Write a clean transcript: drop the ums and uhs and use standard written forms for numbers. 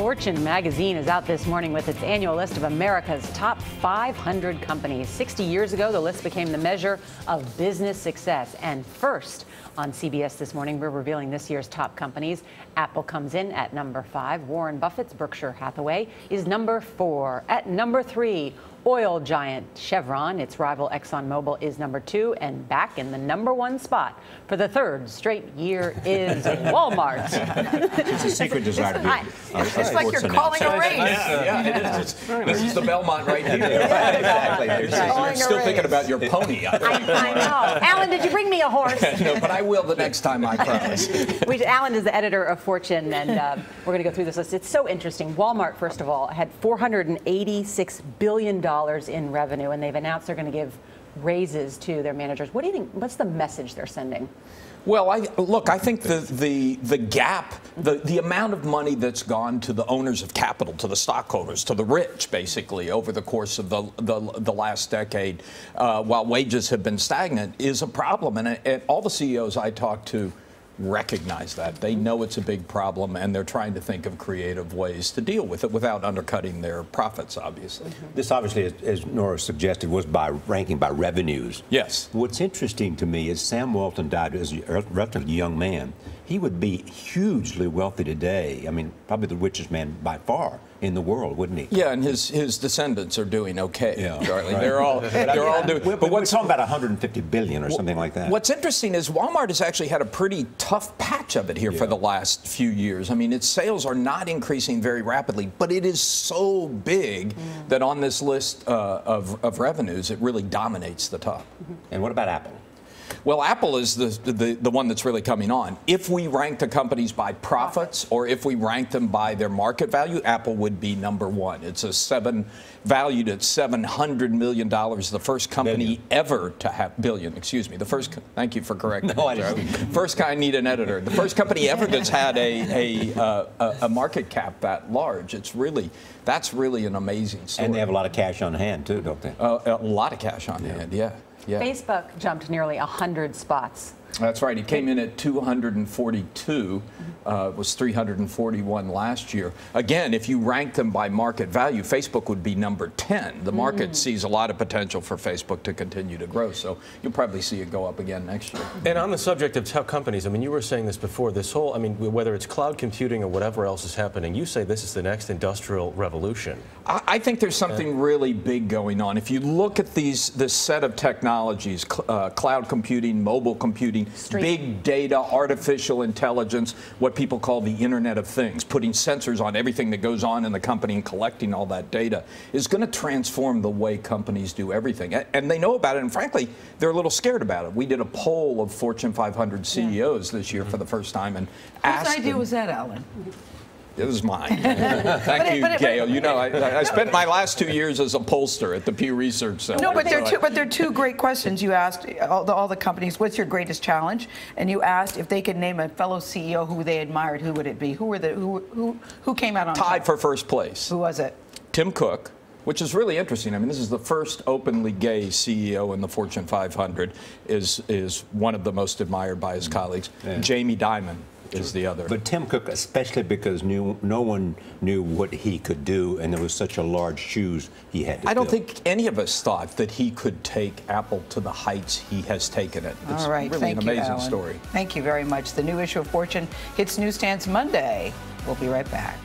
Fortune magazine is out this morning with its annual list of America's top 500 companies. 60 years ago, the list became the measure of business success. And first on CBS This Morning, we're revealing this year's top companies. Apple comes in at number 5. Warren Buffett's Berkshire Hathaway is number 4. At number 3, oil giant Chevron, its rival ExxonMobil, is number 2. And back in the number 1 spot for the third straight year is Walmart. It's a secret desire to be. It's like you're calling a race. Yeah, it is. This is the Belmont right here. Exactly. You're still thinking about your pony. I know. Alan, did you bring me a horse? No, but I will the next time, I promise. Alan is the editor of Fortune, and we're going to go through this list. It's so interesting. Walmart, first of all, had $486 billion in revenue, and they've announced they're going to give raises to their managers. What do you think? What's the message they're sending? Well, I think the gap, the amount of money that's gone to the owners of capital, to the stockholders, to the rich, basically, over the course of the last decade, while wages have been stagnant, is a problem. And all the CEOs I talk to recognize that. They know it's a big problem, and they're trying to think of creative ways to deal with it without undercutting their profits, obviously. This obviously, as Nora suggested, was by ranking by revenues. Yes. What's interesting to me is Sam Walton died as a relatively young man. He would be hugely wealthy today. I mean, probably the richest man by far in the world, wouldn't he? Yeah, and his descendants are doing okay, yeah, Charlie. Right. They're all doing. But we're talking about 150 billion or something like that. What's interesting is Walmart has actually had a pretty tough patch of it here for the last few years. I mean, its sales are not increasing very rapidly, but it is so big that on this list of revenues, it really dominates the top. And what about Apple? Well, Apple is the one that's really coming on. If we rank the companies by profits or if we rank them by their market value, Apple would be number 1. It's valued at $700 million, the first company ever to have the first, thank you for correcting me. No, I didn't. First I need an editor. The first company ever that's had a market cap that large. That's really an amazing story. And they have a lot of cash on hand, too, don't they? A lot of cash on hand, yeah. Facebook jumped nearly 100 spots. That's right. It came in at 242. Was 341 last year. Again, if you rank them by market value, Facebook would be number 10. The market sees a lot of potential for Facebook to continue to grow, so you'll probably see it go up again next year. And on the subject of tech companies, I mean, you were saying this before, this whole, I mean, whether it's cloud computing or whatever else is happening, you say this is the next industrial revolution. I think there's something really big going on. If you look at this set of technologies, cloud computing, mobile computing, big data, artificial intelligence, what people call the Internet of Things, putting sensors on everything that goes on in the company and collecting all that data, is going to transform the way companies do everything. And they know about it, and frankly, they're a little scared about it. We did a poll of Fortune 500 CEOs this year for the first time and asked them. Whose idea was that, Alan? It was mine. Thank you, Gail. You know, I spent my last 2 years as a pollster at the Pew Research Center. No, but there are two great questions. You asked all the companies, what's your greatest challenge? And you asked if they could name a fellow CEO who they admired, who would it be? Who came out on top? Tied for first place. Who was it? Tim Cook, which is really interesting. I mean, this is the first openly gay CEO in the Fortune 500, is one of the most admired by his colleagues. Yeah. Jamie Dimon is the other. But Tim Cook, especially because no one knew what he could do, and there was such a large shoes he had to I don't fill. think any of us thought that he could take Apple to the heights he has taken it. It's All right, really thank an you, amazing Alan. story. Thank you very much. The new issue of Fortune hits newsstands Monday. We'll be right back.